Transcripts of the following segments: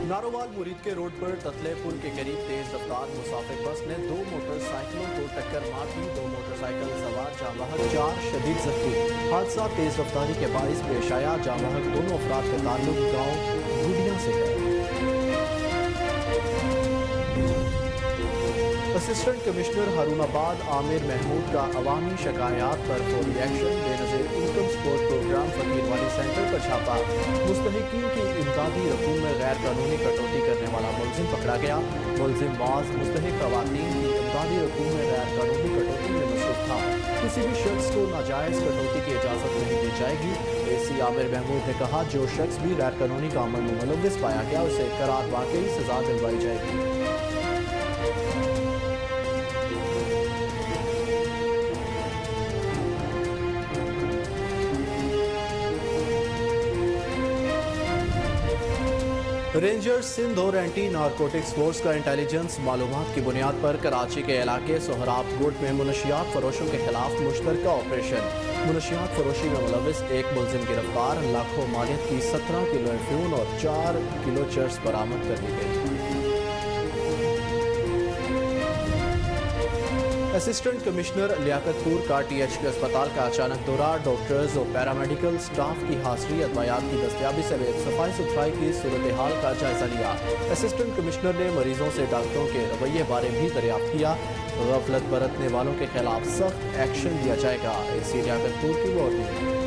नारोवाल मुरीद के रोड पर ततले पुल के करीब तेज रफ्तार मुसाफिर बस ने 2 मोटरसाइकिलों को टक्कर मार दी। 2 मोटरसाइकिल सवार जामवाहक 4 शदीद जख्मी। हादसा तेज रफ्तारी के बाइस पेश आया। जामवाहक दोनों अफराद का ताल्लुक गांव गुडिया से है। असिस्टेंट कमिश्नर हारूनाबाद आमिर महमूद का अवामी शिकायत पर फौरी action. Benazir income support programme फकीर वाली सेंटर पर छापा। मुस्तहिकीन की इमदादी रकूम में गैर कानूनी कटौती करने वाला मुलजिम पकड़ा गया। मुलजिम बाज मुस्तहिक खवातीन की इमदादी रकूम में गैर कानूनी कटौती में मसरूफ था। किसी भी शख्स को नाजायज़ कटौती की इजाज़त नहीं दी जाएगी। एसी आमिर महमूद ने कहा, जो शख्स भी गैर कानूनी कामों में मुलव्विस पाया गया उसे करार वाकई सजा दिलवाई जाएगी। रेंजर्स सिंध और एंटी नारकोटिक्स फोर्स का इंटेलिजेंस मालूमात की बुनियाद पर कराची के इलाके सोहराब गुट में मुनशियात फरोशों के खिलाफ मुश्तरका ऑपरेशन। मुनशियात फरोशी में मुलविस एक मुलजिम गिरफ्तार। लाखों मालियत की 17 किलो अफीम और 4 किलो चर्स बरामद कर ली गई। असिस्टेंट कमिश्नर लियाकतपुर का THK अस्पताल का अचानक दौरा। डॉक्टर्स और पैरामेडिकल स्टाफ की हाजिरी, अदवायात की दस्तियाबी समेत सफाई सुथराई की सूरत हाल का जायजा लिया। असिस्टेंट कमिश्नर ने मरीजों से डॉक्टरों के रवैये बारे भी दरियाफ्त किया। गफलत बरतने वालों के खिलाफ सख्त एक्शन लिया जाएगा। एसी लियाकतपुर की वार्निंग।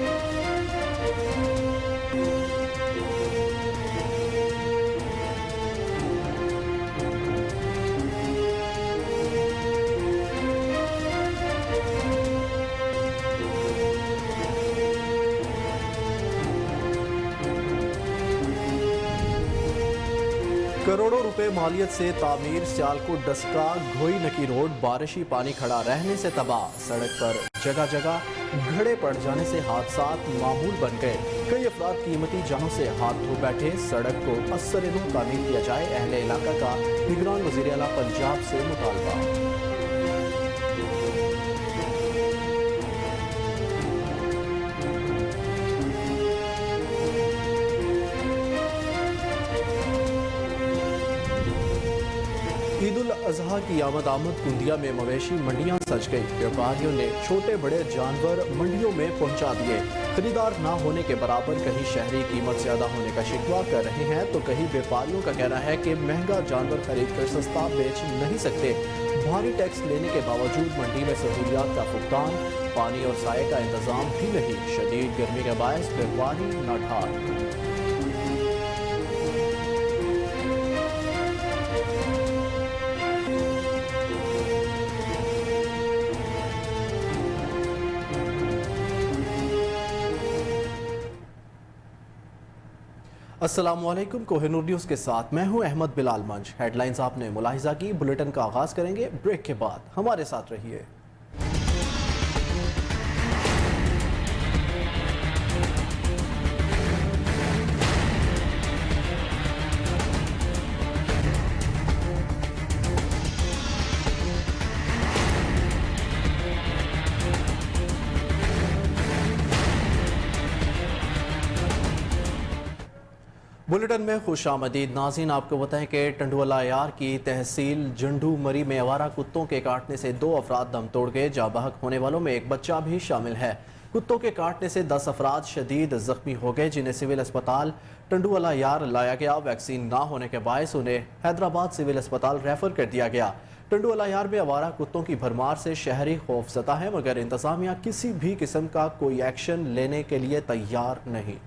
करोड़ों रुपए मालियत से तामीर सियालकोट डस्का घोई नकी रोड बारिशी पानी खड़ा रहने से तबाह। सड़क पर जगह जगह घड़े पड़ जाने से हादसात मामूल बन गए। कई अफराद कीमती जानों से हाथ धो बैठे। सड़क को असर-ए-नौ तामीर किया जाए। अहले इलाका का निगरान वज़ीर आला पंजाब से मुतालबा। ईद उल अजहा की आमद कुंदिया में मवेशी मंडियां सज गई। व्यापारियों ने छोटे बड़े जानवर मंडियों में पहुंचा दिए। खरीदार ना होने के बराबर कहीं शहरी कीमत ज्यादा होने का शिकवा कर रहे हैं तो कहीं व्यापारियों का कहना है कि महंगा जानवर खरीद कर सस्ता बेच नहीं सकते। भारी टैक्स लेने के बावजूद मंडी में सहूलियात का भुगतान, पानी और साये का इंतजाम भी नहीं। शदीद गर्मी के बायस व्यापारी नाठार। अस्सलामुअलैकुम, कोहिनूर न्यूज़ के साथ मैं हूं अहमद बिलाल मंच। हेडलाइंस आपने मुलाहिजा की। बुलेटिन का आगाज करेंगे ब्रेक के बाद। हमारे साथ रहिए। बुलेटिन में खुश आमदीद। नाज़रीन, आपको बताएं कि टंडुवाला यार की तहसील जंडू मरी में आवारा कुत्तों के काटने से 2 अफराद दम तोड़ गए। जाबाहक होने वालों में एक बच्चा भी शामिल है। कुत्तों के काटने से 10 अफराद शदीद जख्मी हो गए, जिन्हें सिविल अस्पताल टंडुवाला यार लाया गया। वैक्सीन ना होने के बायस उन्हें हैदराबाद सिविल अस्पताल रेफर कर दिया गया। टंडुवाला यार में आवारा कुत्तों की भरमार से शहरी खौफजदा है, मगर इंतजामिया किसी भी किस्म का कोई एक्शन लेने के लिए तैयार नहीं।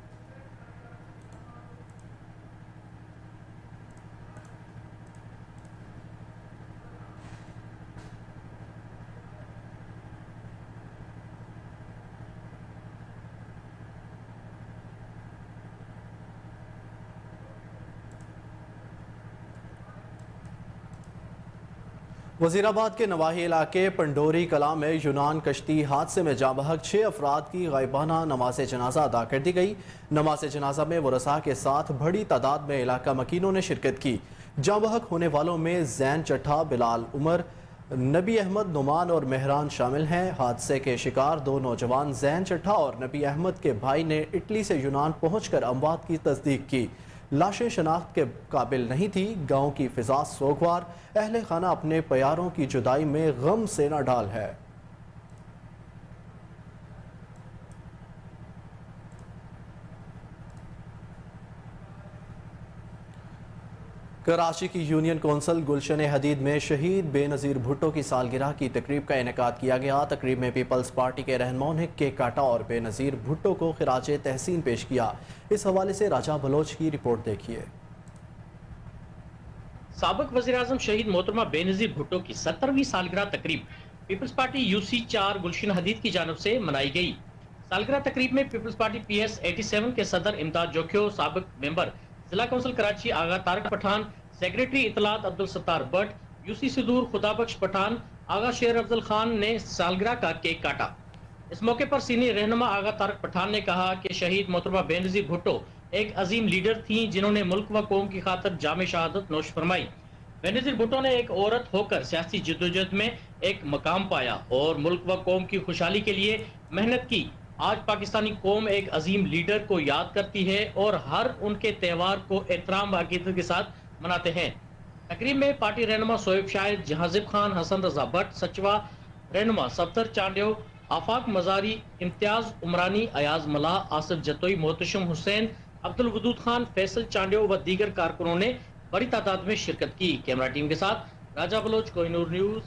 वजीराबाद के नवाही इलाके पंडोरी कला में यूनान कश्ती हादसे में जांबहक 6 अफराद की गायबाना नमाज जनाजा अदा कर दी गई। नमाज जनाजा में वरसा के साथ बड़ी तादाद में इलाका मकीनों ने शिरकत की। जांबहक होने वालों में जैन चट्ठा, बिलाल उमर, नबी अहमद नुमान और मेहरान शामिल हैं। हादसे के शिकार 2 नौजवान जैन चट्ठा और नबी अहमद के भाई ने इटली से यूनान पहुंचकर अमवात की तस्दीक की। لاشیں شناخت کے قابل نہیں تھی۔ گاؤں کی فضا سوگوار، اہل خانہ اپنے پیاروں کی جدائی میں غم سے نہ ڈال ہے۔ کراچی کی یونین کونسل گلشن حدید میں شہید بے نظیر بھٹو کی سالگرہ کی تقریب کا انعقاد کیا گیا۔ تقریب میں پیپلز پارٹی کے رہنماؤں نے کیک کاٹا اور بے نظیر بھٹو کو خراج تحسین پیش کیا۔ اس حوالے سے راجہ بلوچ کی رپورٹ دیکھیے۔ سابق وزیراعظم شہید محترمہ بے نظیر بھٹو کی 70ویں سالگرہ تقریب پیپلز پارٹی UC 4 گلشن حدید کی جانب سے منائی گئی۔ سالگرہ تقریب میں پیپلز پارٹی PS 87 کے صدر امداد جوکھیو، سابق ممبر ضلع کونسل کراچی آغا طارق پٹھان، سیکریٹری اطلاعات عبدالستار بٹ، UC صدور خدا بخش پٹھان، آغا شیر افضل خان نے سالگرہ کا کیک کاٹا۔ اس موقع پر سینئر رہنما آغا طارق پٹھان نے کہا کہ شہید محترمہ بے نظیر بھٹو ایک عظیم لیڈر تھیں جنہوں نے ملک و قوم کی خاطر جامع شہادت نوش فرمائی۔ بے نظیر بھٹو نے ایک عورت ہو کر سیاسی جدوجہد میں ایک مقام پایا اور ملک و قوم کی خوشحالی کے لیے محنت کی۔ آج پاکستانی قوم ایک عظیم لیڈر کو یاد کرتی ہے اور ہر ان کے تہوار کو احترام و عقیدت کے ساتھ مناتے ہیں۔ تقریب میں پارٹی رہنما سویب شاہد، جہازب خان، حسن رضا بٹ، سچوا رہنما صفدر چانڈیو، آفاق مزاری، امتیاز عمرانی، ایاز ملاح، آصف جتوئی، محتشم حسین، عبدالودود خان، فیصل چانڈیو و دیگر کارکنوں نے بڑی تعداد میں شرکت کی۔ کیمرہ ٹیم کے ساتھ راجہ Baloch, Koh Noor news.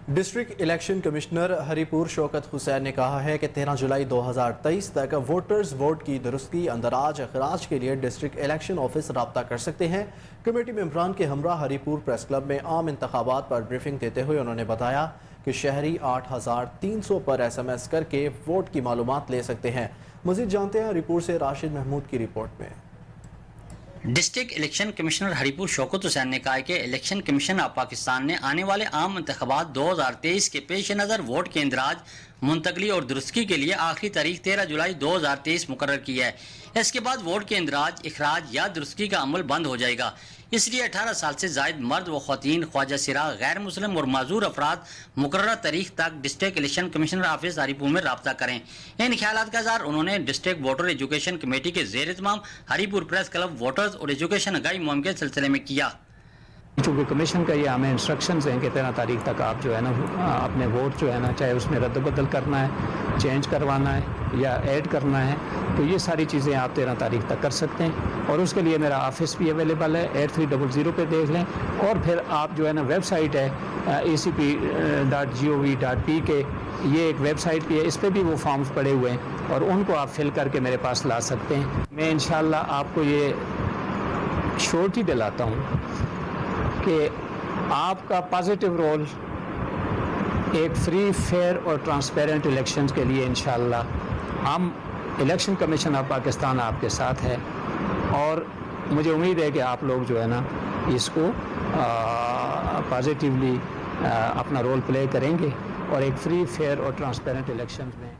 District election commissioner ہری پور شوکت حسین نے کہا ہے کہ 13 جولائی 2023 تک ووٹرز ووٹ کی درستگی اندراج اخراج کے لیے ڈسٹرکٹ الیکشن آفس رابطہ کر سکتے ہیں۔ کمیٹی ممبران کے ہمراہ ہری پور پریس کلب میں عام انتخابات پر بریفنگ دیتے ہوئے انہوں نے بتایا کہ شہری 8300 پر SMS کر کے ووٹ کی معلومات لے سکتے ہیں۔ مزید جانتے ہیں ہری پور سے راشد محمود کی رپورٹ میں۔ ڈسٹرکٹ الیکشن کمشنر ہری پور شوکت حسین نے کہا کہ الیکشن کمیشن آف پاکستان نے آنے والے عام انتخابات 2023 کے پیش نظر ووٹ کے اندراج، منتقلی اور درستگی کے لیے آخری تاریخ 13 جولائی 2023 مقرر کی ہے۔ اس کے بعد ووٹ کے اندراج، اخراج یا درستگی کا عمل بند ہو جائے گا۔ اس لیے 18 سال سے زائد مرد و خواتین، خواجہ سرا، غیر مسلم اور معذور افراد مقررہ تاریخ تک ڈسٹرکٹ الیکشن کمیشنر آفس ہری پور میں رابطہ کریں۔ ان خیالات کا اظہار انہوں نے ڈسٹرکٹ ووٹر ایجوکیشن کمیٹی کے زیر اہتمام ہری پور پریس کلب ووٹرز اور ایجوکیشن آگاہی مہم کے سلسلے میں کیا۔ چونکہ کمیشن کا یہ ہمیں انسٹرکشنز ہیں کہ 13 تاریخ تک آپ جو ہے نا اپنے ووٹ جو ہے نا، چاہے اس میں رد و بدل کرنا ہے، چینج کروانا ہے یا ایڈ کرنا ہے، تو یہ ساری چیزیں آپ 13 تاریخ تک کر سکتے ہیں۔ اور اس کے لیے میرا آفس بھی اویلیبل ہے، 8300 پہ دیکھ لیں۔ اور پھر آپ جو ہے نا ویب سائٹ ہے acp.gov.pk، یہ ایک ویب سائٹ بھی ہے، اس پہ بھی وہ فارمز پڑے ہوئے ہیں اور ان کو آپ فل کر کے میرے پاس لا سکتے ہیں۔ میں انشاءاللہ آپ کو یہ شورٹی دلاتا ہوں کہ آپ کا پازیٹیو رول ایک فری، فیئر اور ٹرانسپیرنٹ الیکشنز کے لیے انشاءاللہ ہم الیکشن کمیشن آف پاکستان آپ کے ساتھ ہے، اور مجھے امید ہے کہ آپ لوگ جو ہے نا اس کو پازیٹیولی اپنا رول پلے کریں گے اور ایک فری، فیئر اور ٹرانسپیرنٹ الیکشنز میں۔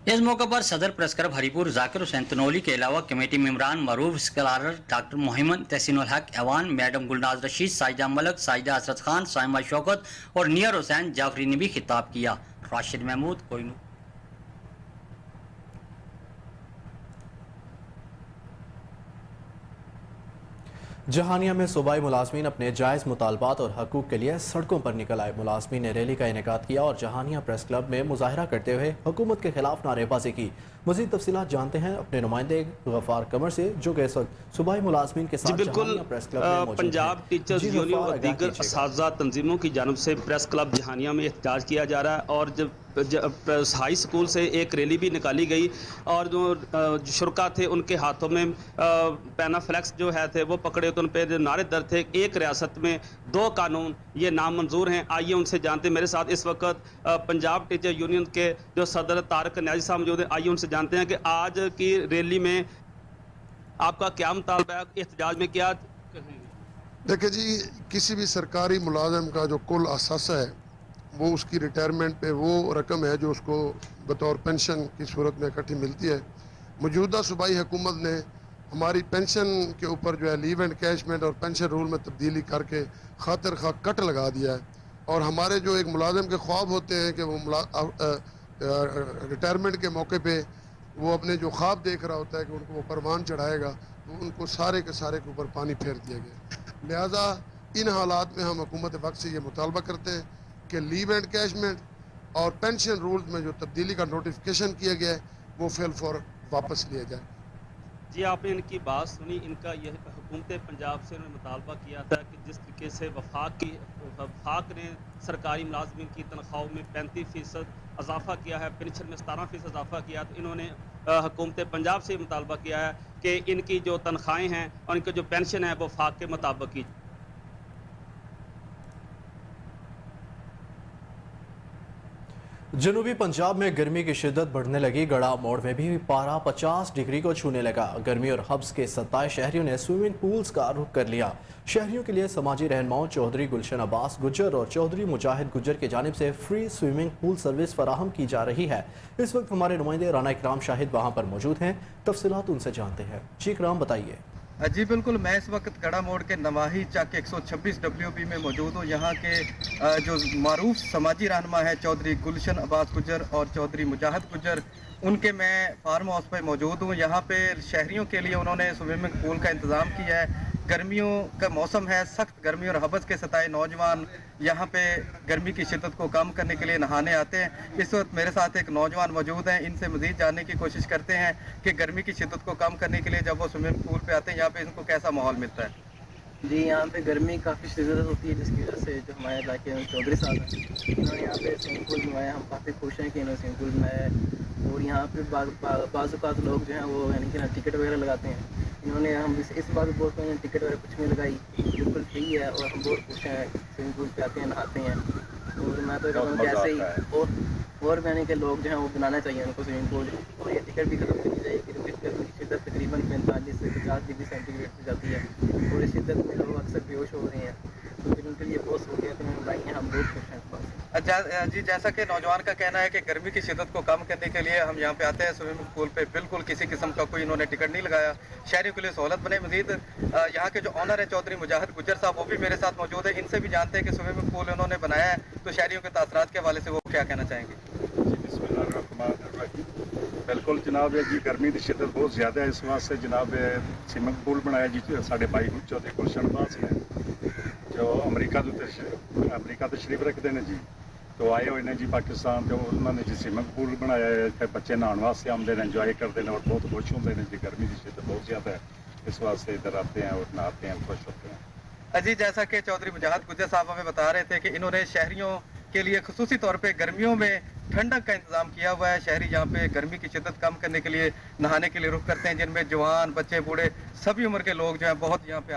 اس موقع پر صدر پریس کلب ہری پور ذاکر حسین تنولی کے علاوہ کمیٹی ممبران، معروف اسکالر ڈاکٹر محمد تحسین الحق ایوان، میڈم گلناز رشید، ساجدہ ملک، ساجدہ حسرت خان، سائمہ شوکت اور نیئر حسین جعفری نے بھی خطاب کیا۔ راشد محمود، کوہ نور۔ جہانیہ میں صوبائی ملازمین اپنے جائز مطالبات اور حقوق کے لیے سڑکوں پر نکل آئے۔ ملازمین نے ریلی کا انعقاد کیا اور جہانیہ پریس کلب میں مظاہرہ کرتے ہوئے حکومت کے خلاف نعرے بازی کی۔ مزید تفصیلات جانتے ہیں اپنے نمائندے غفار قمر سے، جو کہ اس وقت صوبائی ملازمین کے ساتھ جہانیہ پریس کلب میں موجود ہیں۔ پنجاب ٹیچرز یونین اور دیگر اساتذہ تنظیموں کی جانب سے پریس کلب جہانیہ میں احتجاج کیا جا رہا ہے، اور جب ہائی اسکول سے ایک ریلی بھی نکالی گئی اور جو شرکا تھے ان کے ہاتھوں میں پینا فلیکس جو ہے تھے وہ پکڑے، تو ان پہ نعرے در تھے ایک ریاست میں 2 قانون، یہ نامنظور ہیں۔ آئیے ان سے جانتے ہیں۔ میرے ساتھ اس وقت پنجاب ٹیچر یونین کے جو صدر طارق نیازی صاحب موجود ہیں۔ آئیے ان سے جانتے ہیں کہ آج کی ریلی میں آپ کا کیا مطالبہ ہے، احتجاج میں کیا کہیں گے؟ دیکھیں جی، کسی بھی سرکاری ملازم کا جو کل اثاثہ ہے وہ اس کی ریٹائرمنٹ پہ وہ رقم ہے جو اس کو بطور پینشن کی صورت میں اکٹھی ملتی ہے۔ موجودہ صوبائی حکومت نے ہماری پینشن کے اوپر جو ہے لیو اینڈ کیشمنٹ اور پینشن رول میں تبدیلی کر کے خاطر خواہ کٹ لگا دیا ہے، اور ہمارے جو ایک ملازم کے خواب ہوتے ہیں کہ وہ ریٹائرمنٹ کے موقع پہ وہ اپنے جو خواب دیکھ رہا ہوتا ہے کہ ان کو وہ پروان چڑھائے گا، تو ان کو سارے کے سارے کے اوپر پانی پھیر دیا گیا۔ لہٰذا ان حالات میں ہم حکومت وقت سے یہ مطالبہ کرتے ہیں کہ لیو اینڈ کیشمنٹ اور پینشن رولز میں جو تبدیلی کا نوٹیفیکیشن کیا گیا ہے وہ فی الفور واپس لیا جائے۔ جی آپ نے ان کی بات سنی، ان کا یہ حکومت پنجاب سے انہوں نے مطالبہ کیا تھا کہ جس طریقے سے وفاق نے سرکاری ملازمین کی تنخواہوں میں 35% اضافہ کیا ہے، پینشن میں 17% اضافہ کیا، تو انہوں نے حکومت پنجاب سے مطالبہ کیا ہے کہ ان کی جو تنخواہیں ہیں اور ان کی جو پینشن ہے وہ وفاق کے مطابق کی۔ جنوبی پنجاب میں گرمی کی شدت بڑھنے لگی، گڑھا موڑ میں بھی پارہ 50 ڈگری کو چھونے لگا۔ گرمی اور حبس کے 27 شہریوں نے سوئمنگ پولز کا رخ کر لیا۔ شہریوں کے لیے سماجی رہنماؤں چودھری گلشن عباس گجر اور چودھری مجاہد گجر کی جانب سے فری سوئمنگ پول سروس فراہم کی جا رہی ہے۔ اس وقت ہمارے نمائندے رانا اکرام شاہد وہاں پر موجود ہیں، تفصیلات ان سے جانتے ہیں۔ جی اکرام بتائیے۔ جی بالکل، میں اس وقت گڑھا موڑ کے نواحی چک 126 WB میں موجود ہوں۔ یہاں کے جو معروف سماجی رہنما ہے چودھری گلشن عباس گجر اور چودھری مجاہد گجر، ان کے میں فارم ہاؤس پہ موجود ہوں۔ یہاں پہ شہریوں کے لیے انہوں نے سوئمنگ پول کا انتظام کیا ہے۔ گرمیوں کا موسم ہے، سخت گرمی اور حبس کے ستائے نوجوان یہاں پہ گرمی کی شدت کو کم کرنے کے لیے نہانے آتے ہیں۔ اس وقت میرے ساتھ ایک نوجوان موجود ہیں، ان سے مزید جاننے کی کوشش کرتے ہیں کہ گرمی کی شدت کو کم کرنے کے لیے جب وہ سوئمنگ پول پہ آتے ہیں یہاں پہ ان کو کیسا ماحول ملتا ہے۔ جی یہاں پہ گرمی کافی شدت ہوتی ہے، جس کی وجہ سے جو ہمارے علاقے میں چودھری صاحب ہیں انہوں نے یہاں پہ سوئمنگ پول بنوایا۔ ہم کافی خوش ہیں کہ انہوں نے سوئمنگ پول بنایا ہے، اور یہاں پہ بعض اوقات لوگ جو ہیں وہ یعنی کہ ٹکٹ وغیرہ لگاتے ہیں۔ انہوں نے ہم اس بات کو بولتے ہیں ٹکٹ وغیرہ کچھ نہیں لگائی، بالکل فری ہے، اور ہم بہت خوش ہیں، سوئمنگ پول پہ آتے ہیں، نہاتے ہیں۔ اور میں تو کہتا ہوں کہ ایسے ہی اور یعنی کہ لوگ جو ہیں وہ بنانا چاہیے ان کو سوئمنگ پول، اور یہ ٹکٹ بھی ختم کرنی چاہیے، کیونکہ گرمی کی شدت تقریباً 45 سے 50 ڈگری سینٹی گریڈ سے جاتی ہے، اور اس شدت میں لوگ اکثر بیہوش ہو رہے ہیں، تو پھر ان کے لیے بہت سہولیتیں بنائی ہیں، ہم بہت خوش ہیں اس بات سے۔ جی جیسا کہ نوجوان کا کہنا ہے کہ گرمی کی شدت کو کم کرنے کے لیے ہم یہاں پہ آتے ہیں سوئمنگ پول پہ، بالکل کسی قسم کا کوئی انہوں نے ٹکٹ نہیں لگایا، شہریوں کے لیے سہولت بنے۔ مزید یہاں کے جو آنر ہیں چودھری مجاہد گجر صاحب، وہ بھی میرے ساتھ موجود ہیں، ان سے بھی جانتے ہیں کہ سوئمنگ پول انہوں نے بنایا ہے تو شہریوں کے تاثرات کے حوالے سے وہ کیا کہنا چاہیں گے۔ جی بسم اللہ الرحمن الرحیم۔ بالکل جناب جی گرمی کی شدت بہت زیادہ ہے، اس واسطے جناب سوئمنگ پول بنایا جی سارے بھائی چودھری گلشن عباس نے جو امریکہ تشریف رکھتے ہیں جی، تو آئے ہوئے ہیں جی پاکستان، تو انہوں نے جی سوئمنگ پول بنایا ہے، بچے نہان واسطے آتے ہیں، انجوائے کرتے ہیں اور بہت خوش ہوتے ہیں جی۔ گرمی کی شدت بہت زیادہ ہے، اس واسطے ادھر آتے ہیں اور نہاتے ہیں، خوش ہوتے ہیں۔ جی جیسا کہ چودھری مجاہد گجر صاحب ہمیں بتا رہے تھے کہ انہوں نے شہریوں کے لیے خصوصی طور پہ گرمیوں میں ٹھنڈک کا انتظام کیا ہوا ہے۔ شہری یہاں پہ گرمی کی شدت کم کرنے کے لیے نہانے کے لیے رخ کرتے ہیں، جن میں جوان، بچے، بوڑھے، سبھی عمر کے لوگ جو ہیں بہت یہاں پہ۔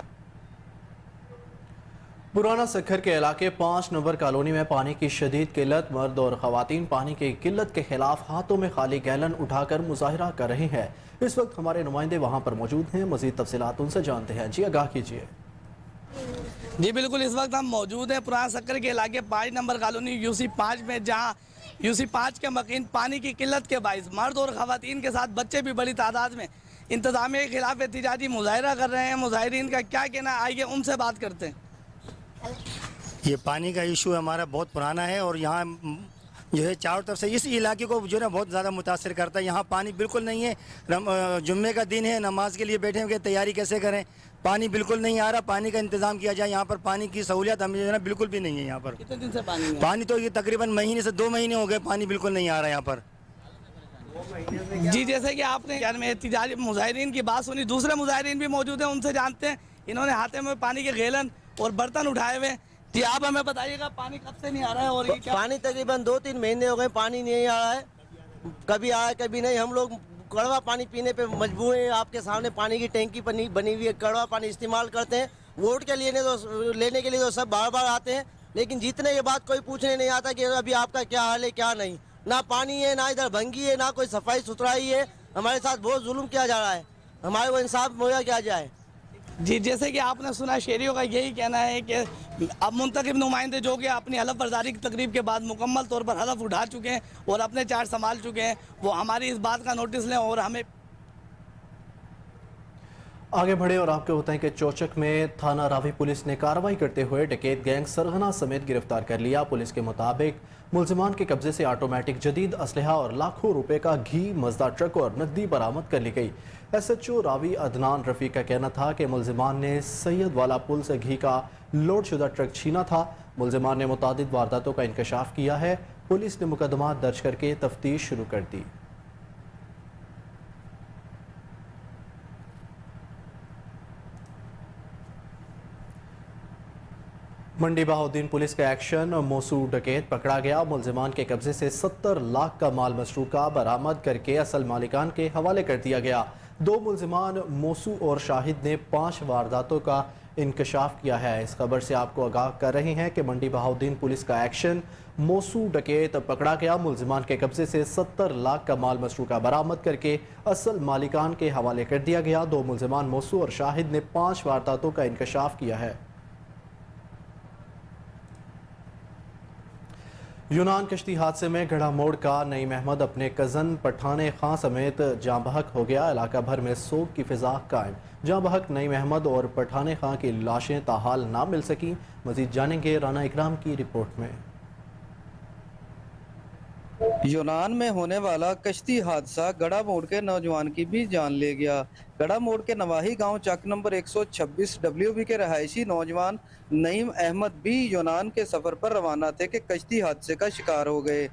پرانا سکھر کے علاقے 5 نمبر کالونی میں پانی کی شدید قلت، مرد اور خواتین پانی کی قلت کے خلاف ہاتھوں میں خالی گیلن اٹھا کر مظاہرہ کر رہی ہیں۔ اس وقت ہمارے نمائندے وہاں پر موجود ہیں، مزید تفصیلات ان سے جانتے ہیں۔ جی آگاہ کیجیے۔ جی بالکل، اس وقت ہم موجود ہیں پرانا سکر کے علاقے 5 نمبر کالونی UC 5 میں، جہاں UC 5 کے مکین پانی کی قلت کے باعث مرد اور خواتین کے ساتھ بچے بھی بڑی تعداد میں انتظامیہ کے خلاف احتجاجی مظاہرہ کر رہے ہیں۔ مظاہرین کا کیا کہنا ہے، آئیے ان سے بات کرتے ہیں۔ یہ پانی کا ایشو ہمارا بہت پرانا ہے، اور یہاں جو ہے چاروں طرف سے اس علاقے کو جو ہے بہت زیادہ متاثر کرتا ہے۔ یہاں پانی بالکل نہیں ہے، جمعے کا دن ہے، نماز کے لیے بیٹھے ہوئے تیاری کیسے کریں، پانی بالکل نہیں آ رہا۔ پانی کا انتظام کیا جائے، یہاں پر پانی کی سہولیت ہمیں جو ہے نا بالکل بھی نہیں ہے یہاں پر۔ کتنے دن سے پانی ہے؟ پانی تو یہ تقریباً مہینے سے 2 مہینے ہو گئے، پانی بالکل نہیں آ رہا یہاں پر۔ جی جیسے کہ آپ نے میں احتجاجی مظاہرین کی بات سنی، دوسرے مظاہرین بھی موجود ہیں، ان سے جانتے ہیں۔ انہوں نے ہاتھوں میں پانی کے گیلن اور برتن اٹھائے ہوئے۔ جی آپ ہمیں بتائیے گا پانی کب سے نہیں آ رہا ہے؟ اور پانی تقریباً 2-3 مہینے ہو گئے، پانی نہیں آ رہا ہے، کبھی آیا کبھی نہیں۔ ہم لوگ کڑوا پانی پینے پہ مجبور ہیں، آپ کے سامنے پانی کی ٹینکی بنی ہوئی ہے، کڑوا پانی استعمال کرتے ہیں۔ ووٹ کے لینے کے لیے تو سب بار بار آتے ہیں، لیکن جیتنے کے بعد کوئی پوچھنے نہیں آتا کہ ابھی آپ کا کیا حال ہے کیا نہیں۔ نہ پانی ہے، نہ ادھر بھنگی ہے، نہ کوئی صفائی ستھرائی ہے۔ ہمارے ساتھ بہت ظلم کیا جا رہا ہے، ہمارے کو انصاف مہیا کیا جائے۔ جی جیسے کہ آپ نے سنا، شہریوں کا یہی کہنا ہے کہ اب منتخب نمائندے جو کہ اپنی حلف برداری کی تقریب کے بعد مکمل طور پر حلف اٹھا چکے ہیں اور اپنے چارج سنبھال چکے ہیں، وہ ہماری اس بات کا نوٹس لیں اور ہمیں आगे बढ़े और आपको बताएं कि चौचक में थाना रावी पुलिस ने कार्रवाई करते हुए डकैत गैंग सरगना समेत गिरफ्तार कर लिया। पुलिस के मुताबिक मुल्जिमान के कब्जे से ऑटोमेटिक जदीद असलहा और लाखों रुपए का घी, मजदा ट्रक और नकदी बरामद कर ली गई। SHO रावी अदनान रफीक का कहना था कि मुल्जिमान ने सैयद वाला पुल से घी का लोड शुदा ट्रक छीना था। मुल्जिमान ने मुतादिद वारदातों का इंकशाफ किया है। पुलिस ने मुकदमा दर्ज करके तफ्तीश शुरू कर दी। मंडी बहाउद्दीन पुलिस का एक्शन, मोसू डकैत पकड़ा गया। मुल्जिमान के कब्जे से 70 लाख का माल मसरूका बरामद करके असल मालिकान के हवाले कर दिया गया। 2 मुल्जिमान मोसू और शाहिद ने 5 वारदातों का इंकशाफ किया है। इस खबर से आपको आगाह कर रहे हैं कि मंडी बहाउद्दीन पुलिस का एक्शन, मोसू डकैत पकड़ा गया। मुल्जिमान के कब्जे से 70 लाख का माल मसरूका बरामद करके असल मालिकान के हवाले कर दिया गया। 2 मुल्जिमान मोसू और शाहिद ने 5 वारदातों का इंकशाफ किया है। यूनान कश्ती हादसे में गढ़ा मोड़ का नईम अहमद अपने कज़न पठाने खां समेत जाँ बहक हो गया। इलाका भर में सोग की फिजा कायम। जाँ बहक नईम अहमद और पठाने खां की लाशें ताहाल ना मिल सकी। मजीद जानेंगे राना इकराम की रिपोर्ट में। यूनान में होने वाला कश्ती हादसा गड़ा मोड़ के नौजवान की भी जान ले गया। गड़ा मोड़ के नवाही गांव चक नंबर 126 WB के रहायशी नौजवान नईम अहमद भी यूनान के सफर पर रवाना थे कि कश्ती हादसे का शिकार हो गए।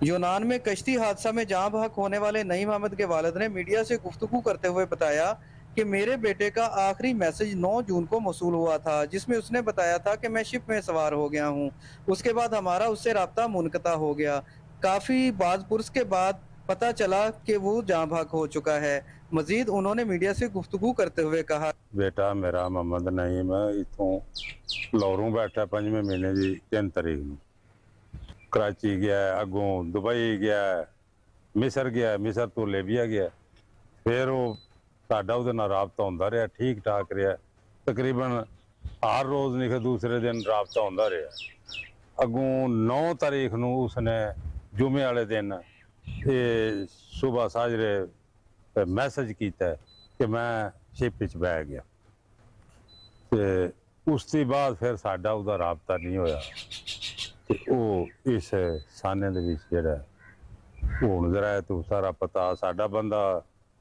यूनान में कश्ती हादसा में जाँ बहक होने वाले नईम अहमद के वालिद ने मीडिया से गुफ्तगू करते हुए बताया कि मेरे बेटे का आखिरी मैसेज 9 जून को मौसूल हुआ था, जिसमें उसने बताया था कि मैं शिप में सवार हो गया हूँ। उसके बाद हमारा उससे राब्ता मुनक़ता हो गया। काफी बाज़पुरस के बाद पता चला कि वो जाँ बहक हो चुका है। मजीद उन्होंने मीडिया से गुफ्तगू करते हुए कहा, बेटा मेरा मोहम्मद नईम इतों लाहौरों बैठा 5वें महीने की 3 तारीख ਨੂੰ कराची गया, अगों दुबई गया, मिस्र गया, मिस्र तो लीबिया गया। फिर वो साडा ਉਹਦੇ ਨਾਲ ਰਾਬਤਾ ਹੁੰਦਾ ਰਿਹਾ, ठीक ठाक ਰਿਹਾ। तकरीबन हर रोज़ नहीं दूसरे दिन राबता ਹੁੰਦਾ ਰਿਹਾ। अगों 9 तारीख ਨੂੰ उसने जुमे वाले दिन ये सुबह साजरे मैसेज किया कि मैं शिप च बह गया। तो उसके बाद फिर साडा उसदा राबता नहीं होया। तो वो इस साने दे विच जेड़ा हुण जरा तो सारा पता साडा बंदा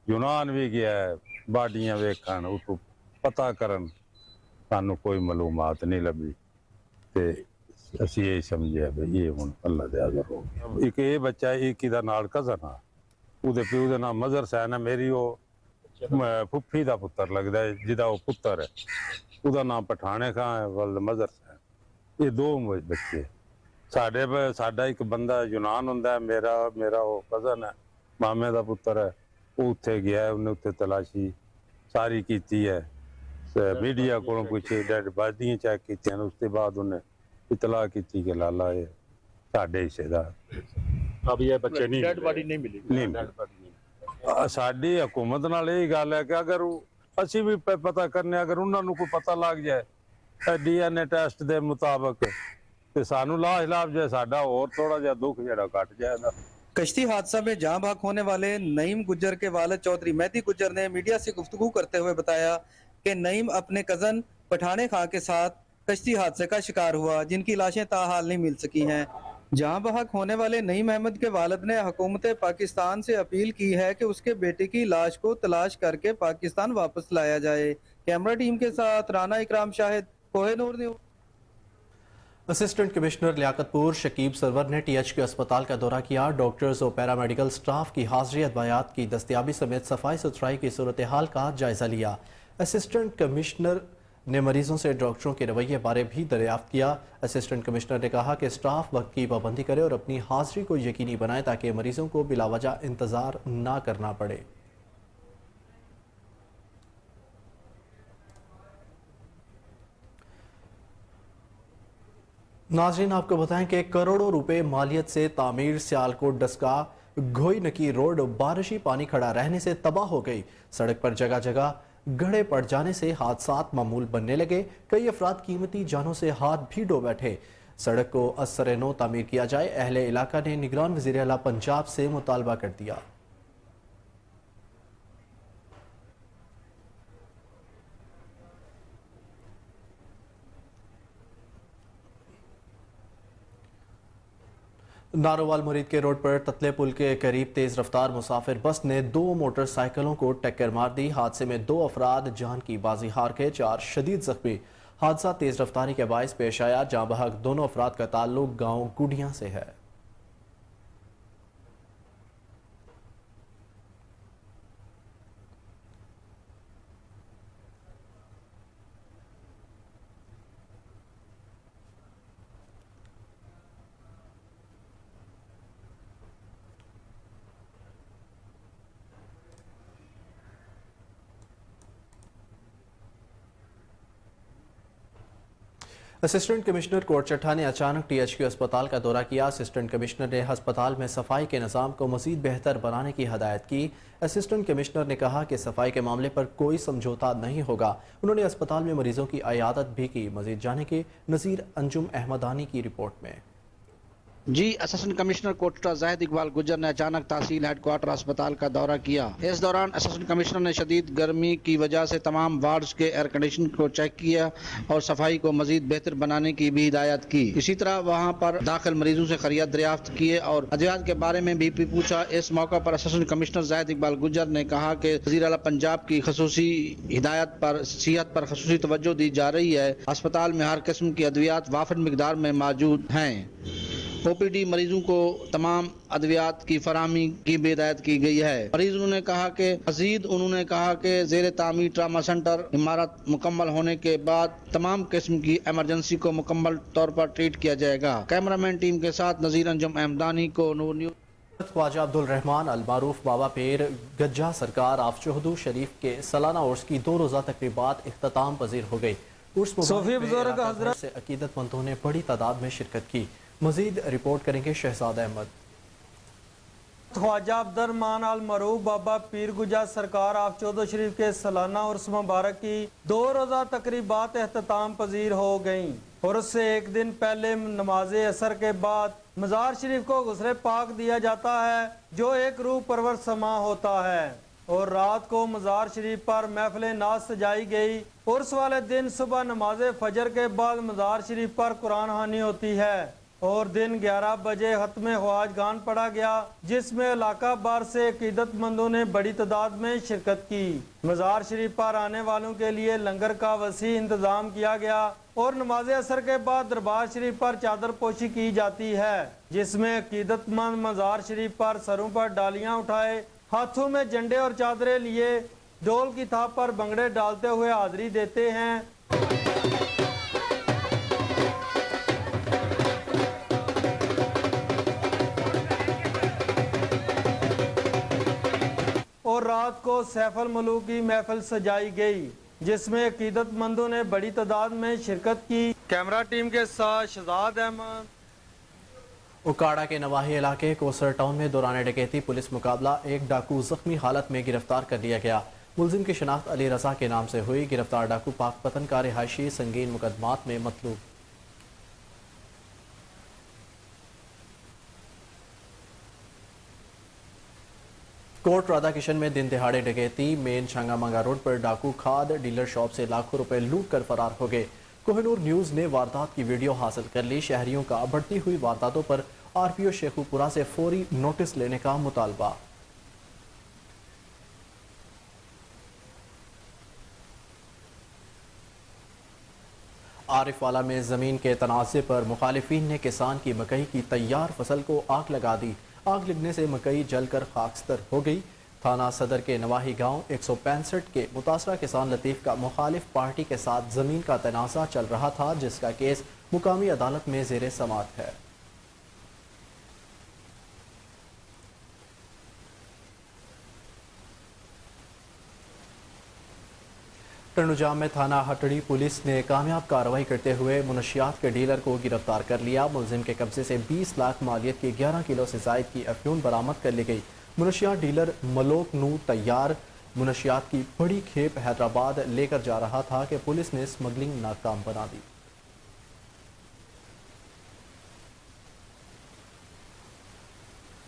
यूनान भी गया, बाडियां वेखण उसको पता करन, सानू कोई मालूमात नहीं लभी। ते ਅਸੀਂ ਇਹ ਸਮਝਿਆ ਵੀ ਇਹ ਹੁਣ ਅੱਲਾ ਦੇ ਆਜ਼ਰ ਹੋ ਗਿਆ। ਇੱਕ ਇਹ ਬੱਚਾ ਇੱਕ ਇਹਦਾ ਨਾਲ ਕਜ਼ਨ ਆ, ਉਹਦੇ ਪਿਓ ਦਾ ਨਾਮ ਮਜ਼ਰ ਸੈਨ ਹੈ। ਮੇਰੀ ਉਹ ਫੁੱਫੀ ਦਾ ਪੁੱਤਰ ਲੱਗਦਾ ਹੈ, ਜਿਹਦਾ ਉਹ ਪੁੱਤਰ ਹੈ ਉਹਦਾ ਨਾਮ ਪਠਾਣੇ ਖਾਂ ਹੈ, ਵਲ ਮਜ਼ਰ ਸੈਨ। ਇਹ 2 ਬੱਚੇ ਸਾਡਾ ਇੱਕ ਬੰਦਾ ਯੂਨਾਨ ਹੁੰਦਾ, ਮੇਰਾ ਉਹ ਕਜ਼ਨ ਹੈ, ਮਾਮੇ ਦਾ ਪੁੱਤਰ ਹੈ। ਉਹ ਉੱਥੇ ਗਿਆ, ਉਹਨੇ ਉੱਥੇ ਤਲਾਸ਼ੀ ਸਾਰੀ ਕੀਤੀ ਹੈ। मीडिया को कुछ डेड बादियां चेक कीतियां, उस ते बाद उन्हें इतला की कि लाला ये साडे हिस्सेदार। अब ये बच्चे नहीं डेड बॉडी नहीं मिली। नहीं साडी हुकूमत नाल यही गल है कि अगर असी भी पता करने, अगर उन्होंने कोई पता लग जाए DNA टेस्ट के मुताबिक तो सानू लाश लाभ जाए, साडा और थोड़ा जिहा दुख जिहड़ा घट जाएगा। कश्ती हादसा में जाँ बहक होने वाले नईम गुज्जर के वालिद चौधरी मेहदी गुज्जर ने मीडिया से गुफ्तगू करते हुए बताया कि नईम अपने कज़न पठाने खां के साथ कश्ती हादसे का शिकार हुआ, जिनकी लाशें ताहाल नहीं मिल सकी हैं। जाँ बहक होने वाले नईम अहमद के वालिद ने हुकूमत पाकिस्तान से अपील की है कि उसके बेटे की लाश को तलाश करके पाकिस्तान वापस लाया जाए। कैमरा टीम के साथ Rana Ikram Shahid, Kohinoor news. Assistant commissioner Liaquatpur Shakeeb Sarwar ने THQ अस्पताल का दौरा किया। डॉक्टर्स और पैरामेडिकल स्टाफ की हाजिरी, अदवायात की दस्तियाबी समेत सफाई सुथराई की सूरत हाल का जायजा लिया। असिस्टेंट कमिश्नर ने मरीजों से डॉक्टरों के रवैये बारे भी दरियाफ्त किया। असिस्टेंट कमिश्नर ने कहा कि स्टाफ वक्त की पाबंदी करे और अपनी हाजिरी को यकीनी बनाए ताकि मरीजों को बिलावजह इंतजार ना करना पड़े। नाज़रीन, आपको बताएं कि करोड़ों रुपए मालियत से तामीर सियालकोट डस्का घोई नकी रोड बारिशी पानी खड़ा रहने से तबाह हो गई। सड़क पर जगह जगह गड्ढे पड़ जाने से हादसात मामूल बनने लगे। कई अफराद कीमती जानों से हाथ भी डो बैठे। सड़क को असर नो तामीर किया जाए, अहले इलाका ने निगरान वज़ीर आला पंजाब से मुतालबा कर दिया। नारोवाल मुरीद के रोड पर ततले पुल के करीब तेज रफ्तार मुसाफिर बस ने 2 मोटरसाइकिलों को टक्कर मार दी। हादसे में 2 अफराद जान की बाजी हार गए, 4 शदीद जख्मी। हादसा तेज रफ्तारी के बायस पेश आया। जाँ बहक दोनों अफराद का ताल्लुक गांव गुडिया से है। असिस्टेंट कमिश्नर कोटचट्टा ने अचानक THQ अस्पताल का दौरा किया। असिस्टेंट कमिश्नर ने अस्पताल में सफाई के निज़ाम को मज़ीद बेहतर बनाने की हदायत की। असिस्टेंट कमिश्नर ने कहा कि सफाई के मामले पर कोई समझौता नहीं होगा। उन्होंने अस्पताल में मरीजों की अयादत भी की। मज़ीद जाने के नज़ीर अंजुम अहमदानी की रिपोर्ट में। जी असिस्टेंट कमिश्नर कोटचट्टा जाहिद इकबाल गुज्जर ने अचानक तहसील हेडक्वार्टर अस्पताल का दौरा किया। इस दौरान असिस्टेंट कमिश्नर ने शदीद गर्मी की वजह से तमाम वार्ड्स के एयर कंडीशन को चेक किया और सफाई को मजीद बेहतर बनाने की भी हिदायत की। इसी तरह वहां पर दाखिल मरीजों से खैरियत दरियाफ्त किए और अद्वियात के बारे में भी पूछा। इस मौका पर असिस्टेंट कमिश्नर जाहिद इकबाल गुज्जर ने कहा कि वज़ीर आला पंजाब की खसूसी हिदायत पर सेहत पर खसूसी तवज्जो दी जा रही है। अस्पताल में हर किस्म की अद्वियात वाफिर मिकदार में मौजूद हैं। OPD मरीजों को तमाम अद्वियात की फराहमी की भी हिदायत की गई है। मरीजों ने कहा कि मजीद उन्होंने कहा कि ज़ेर तामीर ट्रामा सेंटर इमारत मुकम्मल होने के बाद तमाम किस्म की इमरजेंसी को मुकम्मल तौर पर ट्रीट किया जाएगा। कैमरामैन टीम के साथ नज़ीर अंजुम अहमदानी को नूर न्यूज़। ख्वाजा अब्दुल रहमान अल मारूफ बाबा पीर गज्जा सरकार आफचोहदू शरीफ के सालाना उर्स की 2 रोज़ा तकरीबात इख्तिताम पजीर हो गई। उर्स मुबारक से अकीदतमंदों ने बड़ी तादाद में शिरकत की। मजीद रिपोर्ट करेंगे शहजाद अहमद। ख्वाजा अब्दुल रहमान अल मरूफ बाबा पीर गुजा सरकार आफचोहदू शरीफ के सालाना उर्स मुबारक की 2 रोज़ा तकरीबात इख्तिताम पजीर हो गईं। उर्स से एक दिन पहले नमाज असर के बाद मज़ार शरीफ को गुस्रे पाक दिया जाता है जो एक रूह परवर समा होता है और रात को मज़ार शरीफ पर महफिल नाज सजाई गई। उर्स वाले दिन सुबह नमाज फजर के बाद मज़ार शरीफ पर कुरान हानी होती है और दिन 11 बजे खत्म ख्वाज गान पढ़ा गया जिसमें इलाका भर से अकीदतमंदों ने बड़ी तादाद में शिरकत की। मज़ार शरीफ पर आने वालों के लिए लंगर का वसी इंतजाम किया गया और नमाज असर के बाद दरबार शरीफ पर चादर पोशी की जाती है जिसमें अकीदतमंद मज़ार शरीफ पर सरों पर डालियां उठाए, हाथों में झंडे और चादरें लिए ढोल की थाप पर भंगड़े डालते हुए हाजिरी देते हैं। और रात को सैफुल मलूक की महफिल सजाई गई जिसमें अकीदतमंदों ने बड़ी तादाद में शिरकत की। कैमरा टीम के साथ शहजाद अहमद। उकाड़ा के नवाही इलाके कोसर टाउन में दौरान डकैती पुलिस मुकाबला, एक डाकू जख्मी हालत में गिरफ्तार कर लिया गया। मुलजिम की शनाख्त अली रजा के नाम से हुई। गिरफ्तार डाकू पाकपतन का रिहायशी संगीन मुकदमात में मतलूब। कोट राधा किशन में दिन दिहाड़े डकैती, मेन छांगामांगा रोड पर डाकू खाद डीलर शॉप से लाखों रुपए लूट कर फरार हो गए। कोहिनूर न्यूज़ ने वारदात की वीडियो हासिल कर ली। शहरियों का बढ़ती हुई वारदातों पर RPO शेखुपुरा से फौरी नोटिस लेने का मुतालबा। आरिफवाला में ज़मीन के तनाज़े पर मुखालिफिन ने किसान की मकई की तैयार फसल को आग लगा दी। आग लगने से मकई जलकर खाकस्तर हो गई। थाना सदर के नवाही गांव 165 के मुतासरा किसान लतीफ़ का मुखालिफ पार्टी के साथ ज़मीन का तनाज़ा चल रहा था जिसका केस मुकामी अदालत में ज़ेरे समाअत है। टंडुजाम में थाना हटड़ी पुलिस ने कामयाब कार्रवाई करते हुए मुनशियात के डीलर को गिरफ्तार कर लिया। मुलजिम के कब्जे से 20 लाख मालियत की 11 किलो से जायद की अफ्यून बरामद कर ली गई। मुनशियात डीलर मलोक नू तैयार मुनशियात की बड़ी खेप हैदराबाद लेकर जा रहा था कि पुलिस ने स्मगलिंग नाकाम बना दी।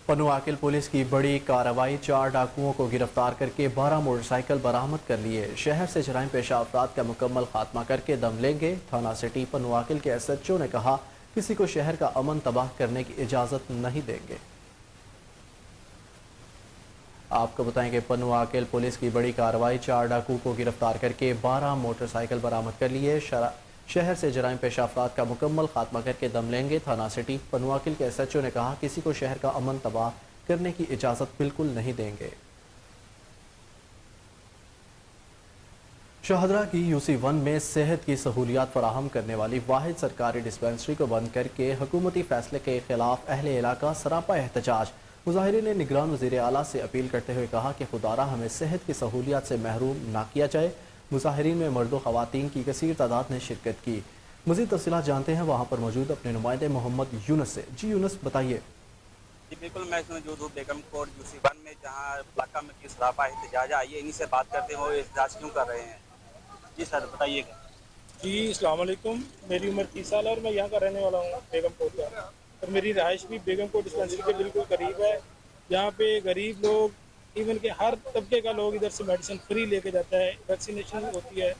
पनुआकिल पुलिस की बड़ी कार्रवाई, 4 डाकुओं को गिरफ्तार करके 12 मोटरसाइकिल बरामद कर लिए। शहर से जराइम पेशा अफराद का मुकम्मल खात्मा करके दम लेंगे। थाना सिटी पनुआकिल के SHO ने कहा किसी को शहर का अमन तबाह करने की इजाज़त नहीं देंगे। आपको बताएं कि पनुआकिल पुलिस की बड़ी कार्रवाई, 4 डाकू को गिरफ्तार करके 12 मोटरसाइकिल बरामद कर लिए। शहर से जराइम पेशा अफराद का मुकम्मल खात्मा करके दम लेंगे। थाना सिटी पनुआकिल के SHO ने कहा, किसी को शहर का अमन तबाह करने की इजाज़त बिल्कुल नहीं देंगे। शाहदरा की UC1 में सेहत की सहूलियात फराहम करने वाली वाहिद सरकारी डिस्पेंसरी को बंद करके हुकूमती फैसले के खिलाफ अहले इलाका सरापा एहतजाज। मुजाहिरीन ने निगरान वज़ीर आला से अपील करते हुए कहा कि खुदारा हमें सेहत की सहूलियात से महरूम ना किया जाए। मुजाहिरीन में मर्दों ख़वातीन की कसीर तादाद ने शिरकत की। मज़ीद तफ़सीलात जानते हैं वहाँ पर मौजूद अपने नुमाइंदे मोहम्मद यूनुस से। जी यूनुस, बताइए। जी बिल्कुल, मैं इसमें मौजूद हूँ बेगम कोट UC1 में, जहाँ इलाका में की सरापा एहतजाज। आइए इन्हीं से बात करते हैं, वो एहतजाज क्यों कर रहे हैं। जी सर बताइएगा। जी अस्सलाम वालेकुम, मेरी उम्र 30 साल है और मैं यहाँ का रहने वाला हूँ बेगम कोट का, और मेरी रहाइश भी बेगम कोट डिस्पेंसरी के बिल्कुल करीब है। यहाँ पे गरीब लोग, इवन के हर तबके का लोग इधर से मेडिसिन फ्री लेके जाता है, वैक्सीनेशन होती है।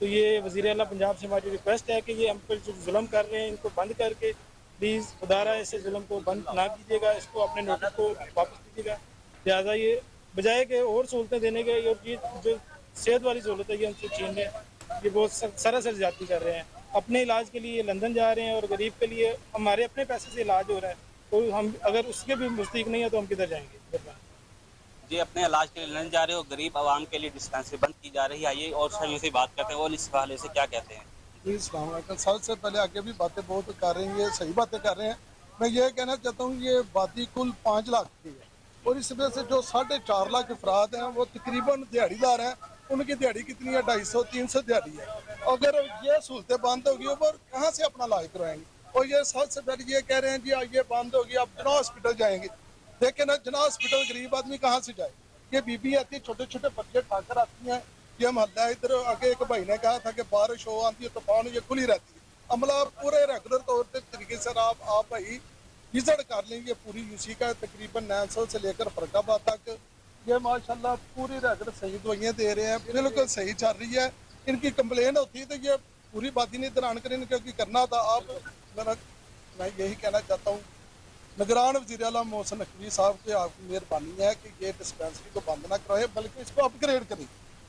तो ये वज़ीर आला पंजाब से हमारी रिक्वेस्ट है कि ये हम पर जो जुल्म कर रहे हैं इनको बंद करके प्लीज़ खुदारा ऐसे जुल्म को बंद ना कीजिएगा, इसको अपने नोटिस को वापस कीजिएगा। लिहाजा ये बजाय के और सहूलतें देने के, और ये जो सेहत वाली सहूलत है ये हमसे छीन रहे हैं। ये बहुत सरासर ज्यादती कर रहे हैं। अपने इलाज के लिए लंदन जा रहे हैं और गरीब के लिए हमारे अपने पैसे से इलाज हो रहा है, तो हम अगर उसके भी मुस्तैक नहीं है तो हम किधर जाएंगे। जी अपने इलाज के लिए लंदन जा रहे हो, गरीब आवाम के लिए डिस्पेंसरी बंद की जा रही है। आइए और सही से बात करते हैं, और इस हवाले से क्या कहते हैं। जी सबसे पहले आगे भी बातें बहुत कर रही हैं, सही बातें कर रहे हैं। मैं ये कहना चाहता हूँ ये आबादी कुल 5 लाख की है, और इस वजह से जो 4.5 लाख अफराद हैं वो तकरीबन दिहाड़ीदार हैं। उनकी दिहाड़ी कितनी है? 250-300 दिहाड़ी है। अगर ये सहूलतें बंद होगी और कहाँ से अपना इलाज करवाएंगे? और ये सबसे पहले ये कह रहे हैं जी ये बंद होगी, आप जना हॉस्पिटल जाएंगे। देखें ना, जना हॉस्पिटल गरीब आदमी कहाँ से जाए? ये बीबी आती है, छोटे छोटे बच्चे ठाकर आती हैं। ये महल्ला इधर आगे एक भाई ने कहा था कि बारिश हो, आंधी तूफान, ये खुली रहती है। अमला पूरे रेगुलर तौर पर तरीके से आप भाई विजिट कर लेंगे पूरी UC का, तकरीबन 900 से लेकर फरकाबाद तक। ये माशाल्लाह पूरी रेगुलर सही दवाइयाँ दे रहे हैं, बिल्कुल सही चल रही है। इनकी कंप्लेन होती है तो ये पूरी बात ही नहीं दरान करें, क्योंकि करना था। मैं यही कहना चाहता हूँ निगरान वज़ीर आला मोहसिन नकवी साहब की आपकी मेहरबानी है कि ये डिस्पेंसरी को बंद ना कराए, बल्कि इसको अपग्रेड करें,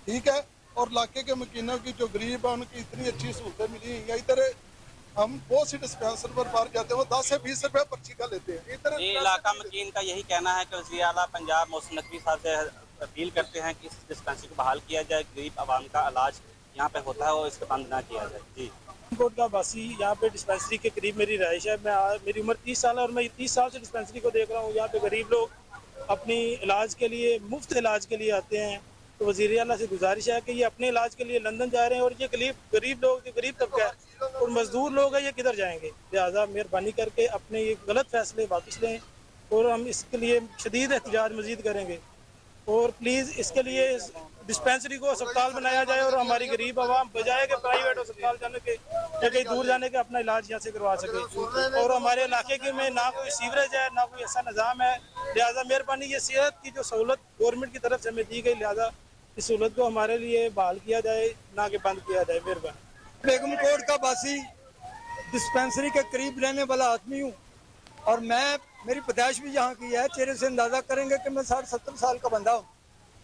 ठीक है। और इलाके के मकीनों की जो गरीब है उनकी इतनी अच्छी सहूलतें मिली हैं। इधर हम बहुत सी डिस्पेंसरी पर बाहर जाते हैं, वो 10 से 20 रुपये पर्ची का लेते हैं। इधर इलाका मकीन का यही कहना है कि वज़ीर आला पंजाब मोहसिन नकवी साहब से अपील करते हैं कि इस डिस्पेंसरी को बहाल किया जाए, गरीब आवाम का इलाज यहाँ पे होता है और इसको बंद ना किया जाए। जी कोट का वासी, यहाँ पे डिस्पेंसरी के करीब मेरी रहाइश है। मेरी उम्र 30 साल है और मैं 30 साल से डिस्पेंसरी को देख रहा हूँ। यहाँ पे गरीब लोग अपनी इलाज के लिए, मुफ्त इलाज के लिए आते हैं। तो वज़ीर आला से गुजारिश है कि ये अपने इलाज के लिए लंदन जा रहे हैं, और ये गरीब लोग, जो गरीब तबका है और मजदूर लोग हैं, ये किधर जाएंगे। लिहाजा मेहरबानी करके अपने ये गलत फैसले वापस लें, और हम इसके लिए शदीद एहतजाज मजीद करेंगे। और प्लीज़ इसके लिए डिस्पेंसरी को अस्पताल बनाया जाए, और हमारी गरीब आवाम बजाय के प्राइवेट अस्पताल जाने के या कहीं दूर जाने के अपना इलाज यहाँ से करवा सके। और हमारे इलाके के में ना कोई सीवरेज है, ना कोई ऐसा निज़ाम है। लिहाजा मेहरबानी ये सेहत की जो सहूलत गवर्नमेंट की तरफ से हमें दी गई, लिहाजा इस सहूलत को हमारे लिए बहाल किया जाए, ना कि बंद किया जाए। मेहरबानी। बेगम कोट का वासी, डिस्पेंसरी के करीब रहने वाला आदमी हूँ, और मेरी पैदाइश भी यहाँ की है। चेहरे से अंदाज़ा करेंगे कि मैं 60-70 साल का बंदा हूँ।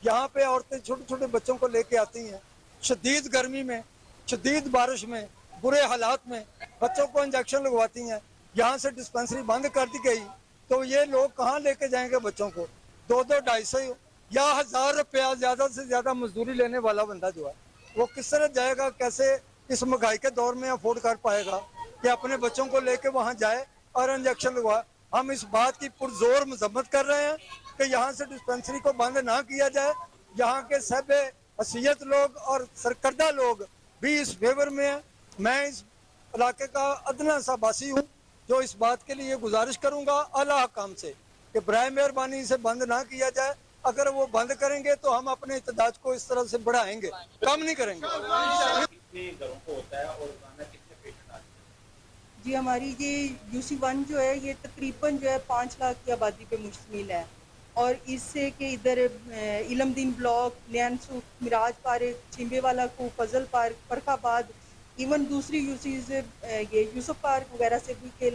यहाँ पे औरतें छोटे छोटे बच्चों को लेके आती हैं, शदीद गर्मी में, शदीद बारिश में, बुरे हालात में बच्चों को इंजेक्शन लगवाती हैं। यहाँ से डिस्पेंसरी बंद कर दी गई तो ये लोग कहाँ लेके जाएंगे बच्चों को? 200-250 या 1000 रुपया ज़्यादा से ज़्यादा मजदूरी लेने वाला बंदा जो है वो किस तरह जाएगा? कैसे इस महंगाई के दौर में अफोर्ड कर पाएगा कि अपने बच्चों को लेके वहाँ जाए और इंजेक्शन लगवाए? हम इस बात की पुरजोर मजम्मत कर रहे हैं कि यहाँ से डिस्पेंसरी को बंद ना किया जाए। यहाँ के सब हसीयत लोग और सरकर्दा लोग भी इस फेवर में हैं। मैं इस इलाके का अदना सा बासी हूँ जो इस बात के लिए गुजारिश करूँगा आला हुकाम से कि बराए मेहरबानी इसे बंद ना किया जाए। अगर वो बंद करेंगे तो हम अपने इत्तेदाद को इस तरह से बढ़ाएंगे, कम नहीं करेंगे। जी हमारी ये UC1 जो है ये तकरीबन जो है 5 लाख की आबादी पे मुश्तमिल है, और इससे कि इधर इलमदीन ब्लॉक, लियानसुख, मिराज पार्क, छिंबेवाला को, फजल पार्क, फरखाबाद, इवन दूसरी यूसीज ये यूसुफ पार्क वगैरह से भी के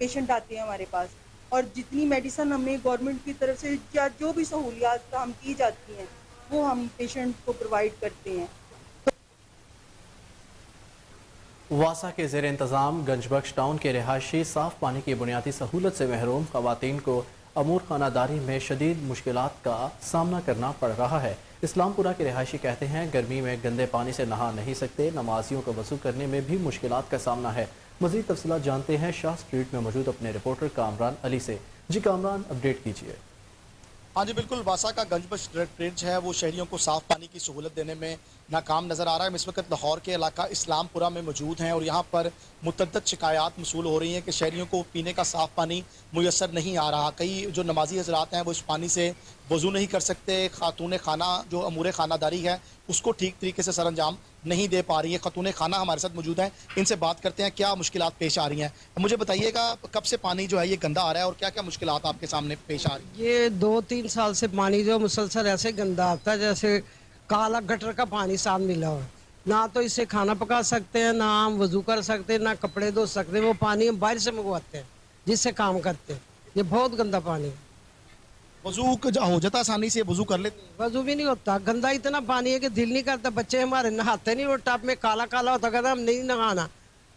पेशेंट आते हैं हमारे पास, और जितनी मेडिसिन हमें गवर्नमेंट की तरफ से या जो भी सहूलियात फराहम की जाती हैं वो हम पेशेंट को प्रोवाइड करते हैं। वासा के ज़ेर इंतज़ाम गंजबख्श टाउन के रिहायशी साफ़ पानी की बुनियादी सहूलत से महरूम ख़वातीन को अमूर खानादारी में शदीद मुश्किलात का सामना करना पड़ रहा है। इस्लामपुरा के रिहायशी कहते हैं गर्मी में गंदे पानी से नहा नहीं सकते, नमाजियों को वज़ू करने में भी मुश्किलात का सामना है। मज़ीद तफसीलात जानते हैं शाह स्ट्रीट में मौजूद अपने रिपोर्टर कामरान अली से। जी कामरान, अपडेट कीजिए। हाँ जी बिल्कुल, वासा का गंजबख्श ब्रिज है वो शहरियों को साफ़ पानी की सहूलत देने में नाकाम नज़र आ रहा है। हम इस वक्त लाहौर के इलाका इस्लामपुरा में मौजूद हैं और यहाँ पर मुतअद्दिद शिकायत मसूल हो रही हैं कि शहरियों को पीने का साफ़ पानी मुयसर नहीं आ रहा। कई जो नमाजी हजरात हैं वो इस पानी से वज़ू नहीं कर सकते। खातून खाना जो अमूर खानादारी है उसको ठीक तरीके से सरअंजाम नहीं दे पा रही है। खातून खाना हमारे साथ मौजूद हैं, इनसे बात करते हैं क्या मुश्किलात पेश आ रही हैं। मुझे बताइएगा कब से पानी जो है ये गंदा आ रहा है और क्या क्या मुश्किलात आपके सामने पेश आ रही है? ये 2-3 साल से पानी जो मुसलसल ऐसे गंदा आता है जैसे काला गटर का पानी साथ मिला हो। ना तो इससे खाना पका सकते हैं, ना हम वजू कर सकते हैं, ना कपड़े धो सकते हैं। वो पानी हम बाहर से मंगवाते हैं जिससे काम करते हैं। ये बहुत गंदा पानी है। वजू हो जाता आसानी से, वजू कर लेते? वजू भी नहीं होता, गंदा इतना पानी है कि दिल नहीं करता। बच्चे हमारे नहाते नहीं, वो टब में काला काला होता, कहता हम नहीं नहाना,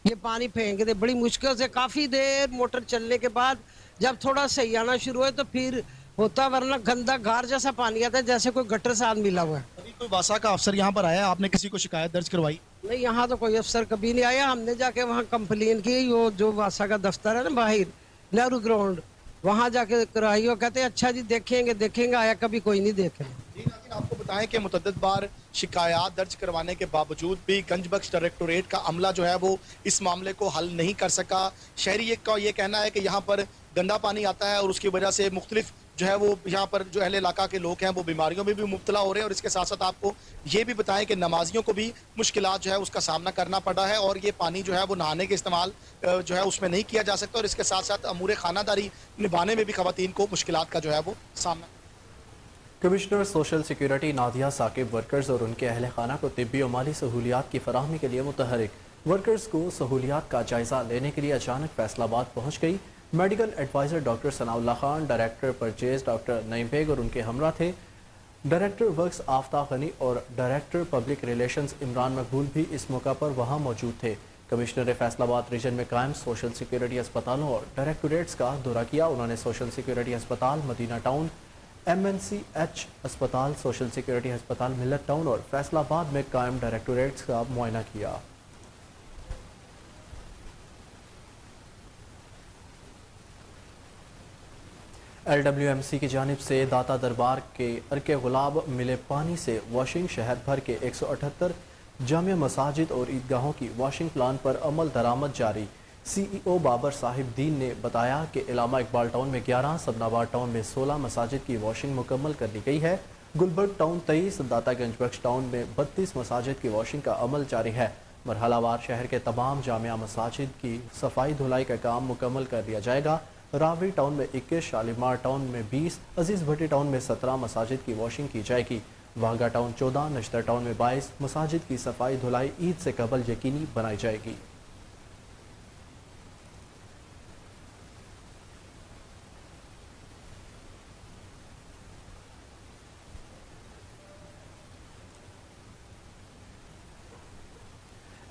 ये पानी फेंक दे। बड़ी मुश्किल से काफ़ी देर मोटर चलने के बाद जब थोड़ा सही आना शुरू हुआ तो फिर होता, वरना गंदा गार जैसा पानी आता है जैसे कोई गटर साथ मिला हुआ है। अभी कोई वासा का अफसर यहाँ पर आया, आपने किसी को शिकायत दर्ज करवाई? नहीं, यहाँ तो कोई अफसर कभी नहीं आया। हमने जाके वहाँ कंप्लेन की, वो जो वासा का दफ्तर है ना बाहर नेहरू ग्राउंड, वहाँ जाके कराई। वो कहते हैं अच्छा जी देखेंगे, आया कभी कोई नहीं देखे। जी नाज़रीन, आपको बताएं कि मुतअद्दिद बार शिकायत दर्ज करवाने के बावजूद भी गंजबख्श डायरेक्टोरेट का अमला जो है वो इस मामले को हल नहीं कर सका। शहरी का ये कहना है कि यहाँ पर गंदा पानी आता है और उसकी वजह से मुख्तलिफ जो है वो यहाँ पर जो अहले इलाका के लोग हैं वो बीमारियों में भी मुब्तला हो रहे हैं। और इसके साथ साथ आपको ये भी बताएं कि नमाजियों को भी मुश्किलात जो है उसका सामना करना पड़ा है और ये पानी जो है वो नहाने के इस्तेमाल जो है उसमें नहीं किया जा सकता। और इसके साथ साथ अमूर खानादारी निभाने में भी ख़वातीन को मुश्किलात का जो है वो सामना। Commissioner social security Nadia Saqib workers और उनके अहल खाना को तिब्बी और माली सहूलियात की फराहमी के लिए मुतहरिक। वर्कर्स को सहूलियात का जायजा लेने के लिए अचानक फैसलाबाद पहुँच गई। Medical adviser doctor Sanaullah Khan, director purchase doctor Naeem Baig और उनके हमरा थे। डायरेक्टर वर्क्स आफ्ताब गनी और डायरेक्टर पब्लिक रिलेशंस इमरान मकबूल भी इस मौका पर वहाँ मौजूद थे। कमिश्नर ने फैसलाबाद रीजन में कायम सोशल सिक्योरिटी अस्पतालों और डायरेक्टोरेट्स का दौरा किया। उन्होंने सोशल सिक्योरिटी अस्पताल मदीना टाउन, MNCH अस्पताल, सोशल सिक्योरिटी अस्पताल मिलत टाउन और फैसलाबाद में कायम डायरेक्टोरेट्स का मुआयना किया। LWMC की जानिब से दाता दरबार के अर्के गुलाब मिले पानी से वॉशिंग शहर भर के 178 जामिया मसाजिद और ईदगाहों की वॉशिंग प्लान पर अमल दरामद जारी। CEO बाबर साहिब दीन ने बताया कि इलामा इकबाल टाउन में 11, सबनाबाद टाउन में 16 मसाजिद की वॉशिंग मुकम्मल कर ली गई है। गुलबर्ग टाउन 23, दाता गंजबख्श टाउन में 32 मसाजिद की वॉशिंग का अमल जारी है। मरहलावार शहर के तमाम जामिया मसाजिद की सफाई धुलाई का काम मुकम्मल कर लिया जाएगा। रावड़ी टाउन में 21, शालीमार टाउन में 20, अजीज़ भट्टी टाउन में 17 मसाजिद की वॉशिंग की जाएगी। वाघा टाउन 14, नश्तर टाउन में 22 मसाजिद की सफाई धुलाई ईद से कबल यकीनी बनाई जाएगी।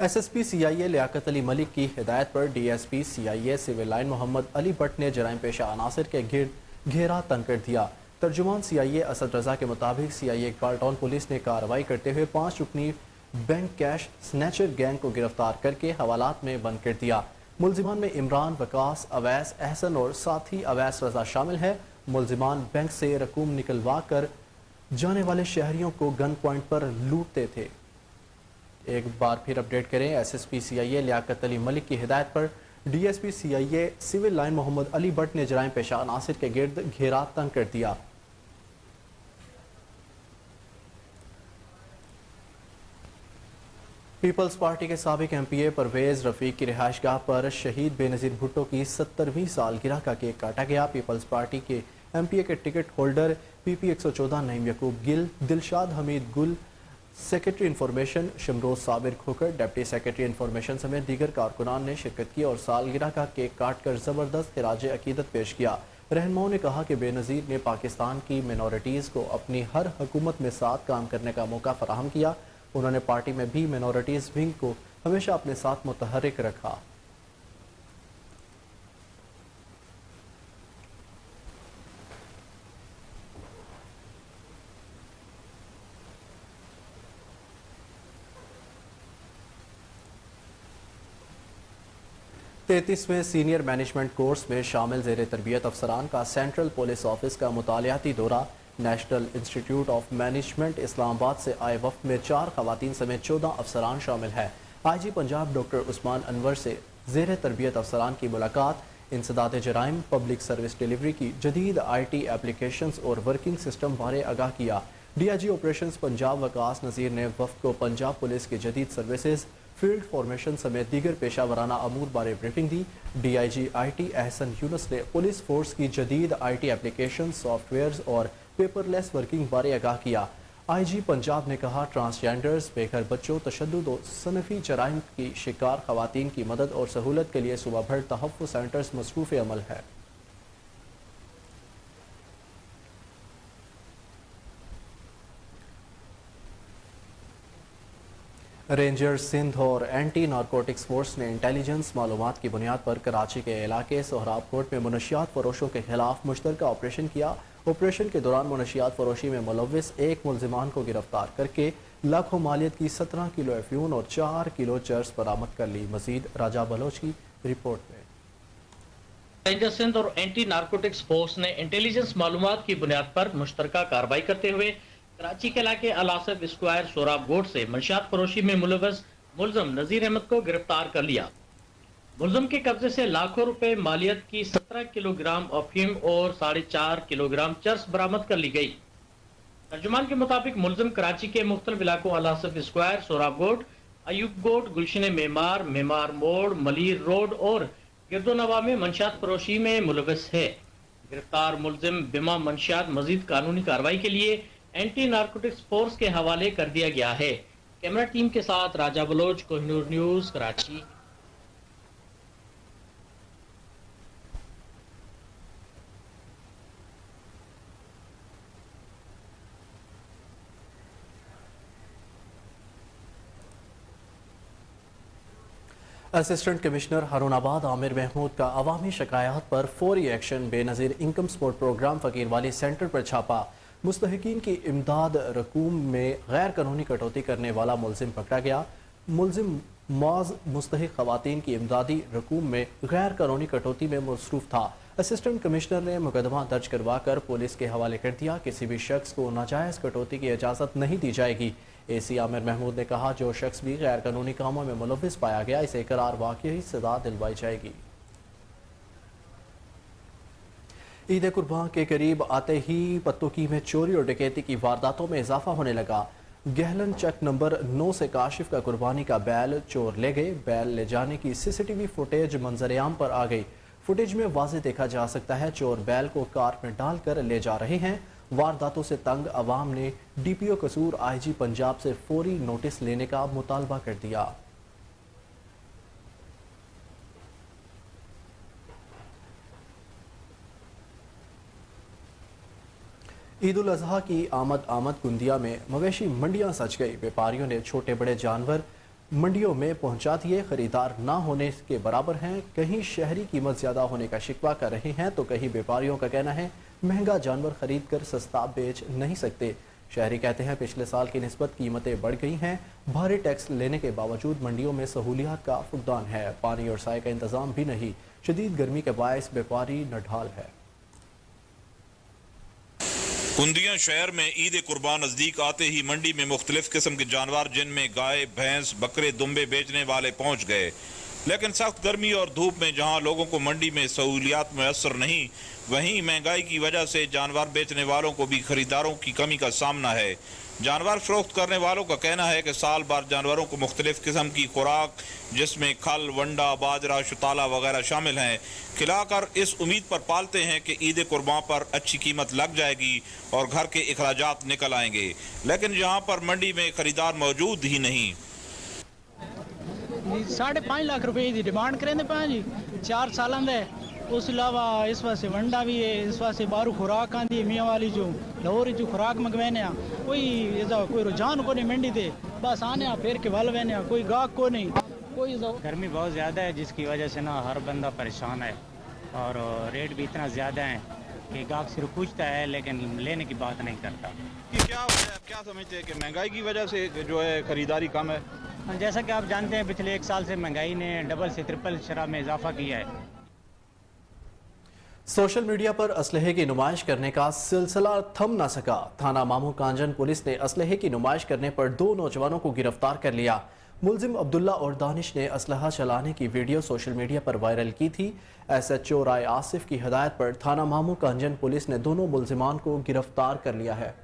SSP CIA लियाकत अली मलिक की हिदायत पर DSP CIA civil line Mohammad Ali Bhatt ने जराइम पेशा अनासर के घेरा तंग कर दिया। तर्जुमान CIA असद रजा के मुताबिक CIA इकबाल टाउन पुलिस ने कार्रवाई करते हुए 5 रुकनी बैंक कैश स्नैचर गैंग को गिरफ्तार करके हवालात में बंद कर दिया। मुलजिमान में इमरान, वकास, अवैस, एहसन और साथी अवैस रजा शामिल है। मुलजिमान बैंक से रकूम निकलवा कर जाने वाले शहरियों को गन पॉइंट पर लूटते थे। एक बार फिर अपडेट करें, SSP CIA लियाकत अली मलिक की हिदायत पर DSP CIA civil line Mohammad Ali Bhatt ने जराइम पेशा अनासर के गिर्द घेरा तंग कर दिया। पीपल्स पार्टी के साबिक MPA परवेज रफीक की रिहाइशगाह पर शहीद बेनज़ीर भुट्टो की 70वीं सालगिरह का केक काटा गया। पीपल्स पार्टी के MPA के ticket holder PP 114 Naeem Yaqoob Gill, Dilshad Hameed Gul, secretary information Shamroz Sabir Khokhar, deputy secretary information समेत दीगर कारकुनान ने शिरकत की और सालगिरह का केक काट कर ज़बरदस्त खिराज अकीदत पेश किया। रहनुमाओं ने कहा कि बेनज़ीर ने पाकिस्तान की मिनॉरिटीज़ को अपनी हर हुकूमत में साथ काम करने का मौका फराहम किया। उन्होंने पार्टी में भी मिनॉरिटीज़ विंग को हमेशा अपने साथ मुतहर्रिक रखा। तैंतीसवें सीनियर मैनेजमेंट कोर्स में शामिल ज़ेर तरबियत अफसरान का सेंट्रल पुलिस ऑफिस का मुतालियाती दौरा। National institute of management Islamabad से आए वफ्द में 4 खवातीन समेत 14 अफसरान शामिल हैं। IG पंजाब डॉक्टर उस्मान अनवर से ज़ेर तरबियत अफसरान की मुलाकात, इंसदाद जराइम, पब्लिक सर्विस डिलीवरी की जदीद IT एप्लीकेशंस और वर्किंग सिस्टम बारे आगाह किया। DIG ऑपरेशंस पंजाब वकास नज़ीर ने वफ्द को पंजाब पुलिस की जदीद सर्विसेज, फील्ड फॉर्मेशन समेत दीगर पेशा वराना अमूर बारे ब्रीफिंग दी। DIG IT एहसन यूनुस ने पुलिस फोर्स की जदीद IT एप्लीकेशन, सॉफ्टवेयर्स और पेपरलेस वर्किंग बारे आगाह किया। IG पंजाब ने कहा, ट्रांसजेंडर्स, बेघर बच्चों, तशद्दुद और सनफी जराइम की शिकार खवातीन की मदद और सहूलत के लिए सूबा भर तहफ़्फ़ुज़ सेंटर्स मसरूफ़ अमल है। रेंजर सिंध और एंटी नारकोटिक्स फोर्स ने इंटेलिजेंस मालूमात की बुनियाद पर कराची के इलाके सोहराब कोट में मुनशियात फरोशों के खिलाफ मुश्तरका ऑपरेशन किया। ऑपरेशन के दौरान मुनशियात फरोशी में मुलव्विस एक मुलजिमान को गिरफ्तार करके लाखों मालियत की 17 किलो अफ्यून और 4 किलो चर्स बरामद कर ली। मजीद राजा बलोच की रिपोर्ट में। रेंजर सिंध और एंटी नारकोटिक्स फोर्स ने इंटेलिजेंस मालूमात की बुनियाद पर मुश्तरका कार्रवाई करते हुए कराची के इलाके अलासफ स्क्वायर सोराब गोट से मंशियात फरोशी में मुलव्वस मुलजम नजीर अहमद को गिरफ्तार कर लिया। मुलजम के कब्जे से लाखों रुपए मालियत की 17 किलोग्राम अफीम और 4.5 किलोग्राम चर्स बरामद कर ली गई। तर्जुमान के मुताबिक मुलजम कराची के मुख्तलिफ इलाकों अलासफ स्क्वायर, सोराब गोट, अयूब गोट, गुलशन मेमार, मेमार मोड़, मलीर रोड और गिरदोनवा में मंशियात फरोशी में मुलव्वस है। गिरफ्तार मुलजिम बिमा मंशियात मजीद कानूनी कार्रवाई के लिए एंटी नारकोटिक्स फोर्स के हवाले कर दिया गया है। कैमरा टीम के साथ Raja Baloch, Kohinoor news, Karachi. Assistant commissioner Harunabad Aamir Mahmood का अवामी शिकायत पर फौरी action. Benazir income support programme फकीर वाली सेंटर पर छापा। मुस्तहिकीन की इमदाद रकूम में गैर कानूनी कटौती करने वाला मुलजिम पकड़ा गया। मुलजिम मौज मुस्तहिक खवातीन की इमदादी रकूम में गैर कानूनी कटौती में मसरूफ था। असिस्टेंट कमिश्नर ने मुकदमा दर्ज करवा कर पुलिस के हवाले कर दिया। किसी भी शख्स को नाजायज़ कटौती की इजाज़त नहीं दी जाएगी। AC आमिर महमूद ने कहा, जो शख्स भी गैर कानूनी कामों में मुलव्विस पाया गया इसे करार वाकई सजा दिलवाई जाएगी। ईद कुर्बान के करीब आते ही पत्तोकी में चोरी और डकैती की वारदातों में इजाफा होने लगा। गहलन चक नंबर 9 से काशिफ का कुर्बानी का बैल चोर ले गए। बैल ले जाने की CCTV फुटेज मंजर-ए-आम पर आ गई। फुटेज में वाज़े देखा जा सकता है चोर बैल को कार में डालकर ले जा रहे हैं। वारदातों से तंग अवाम ने DPO कसूर IG पंजाब से फौरी नोटिस लेने का मुतालबा कर दिया। ईद उल अजहा की आमद गुंदिया में मवेशी मंडियां सज गई। व्यापारियों ने छोटे बड़े जानवर मंडियों में पहुंचा दिए। खरीदार ना होने के बराबर हैं। कहीं शहरी कीमत ज़्यादा होने का शिकवा कर रहे हैं तो कहीं व्यापारियों का कहना है महंगा जानवर खरीद कर सस्ता बेच नहीं सकते। शहरी कहते हैं पिछले साल की निस्बत कीमतें बढ़ गई हैं। भारी टैक्स लेने के बावजूद मंडियों में सहूलियात का फुकदान है। पानी और साए का इंतजाम भी नहीं। शदीद गर्मी के बायस व्यापारी नढाल है। कुंदिया शहर में ईद कुर्बान नजदीक आते ही मंडी में मुख्तलिफ किस्म के जानवर जिनमें गाय, भैंस, बकरे, दुम्बे बेचने वाले पहुंच गए। लेकिन सख्त गर्मी और धूप में जहां लोगों को मंडी में सहूलियात मैसर नहीं, वहीं महंगाई की वजह से जानवर बेचने वालों को भी खरीदारों की कमी का सामना है। जानवर फरोख्त करने वालों का कहना है कि साल भर जानवरों को मुख्तलिफ किस्म की खुराक जिसमें खल, वंडा, बाजरा, शुताला वगैरह शामिल हैं खिलाकर इस उम्मीद पर पालते हैं कि ईद कुर्बान पर अच्छी कीमत लग जाएगी और घर के अखराजात निकल आएंगे, लेकिन यहाँ पर मंडी में खरीदार मौजूद ही नहीं। 5.5 लाख रुपए की डिमांड करें पा जी 4 सालों दे। उस अलावा इस वास्ते वंडा भी है, इस वास्ते बारू खुराक आती है मियाँ वाली जो लाहौर जो खुराक मंगवाने कोई रुझान को नहीं मंडी दे, बस आने फिर के वल वहने कोई गाहक को नहीं कोई। गर्मी बहुत ज़्यादा है जिसकी वजह से ना हर बंदा परेशान है और रेट भी इतना ज़्यादा है कि गाहक सिर्फ पूछता है लेकिन लेने की बात नहीं करता। क्या समझते हैं कि महंगाई की वजह से जो है खरीदारी कम है? जैसा कि आप जानते हैं पिछले 1 साल से महंगाई ने डबल से ट्रिपल शरह में इजाफा किया है। सोशल मीडिया पर असलहे की नुमाइश करने का सिलसिला थम न सका। थाना मामू कांजन पुलिस ने असलहे की नुमाइश करने पर 2 नौजवानों को गिरफ्तार कर लिया। मुलजिम अब्दुल्ला और दानिश ने असलहा चलाने की वीडियो सोशल मीडिया पर वायरल की थी। SHO राय आसिफ की हिदायत पर थाना मामू कांजन पुलिस ने दोनों मुलजिमान को गिरफ्तार कर लिया है।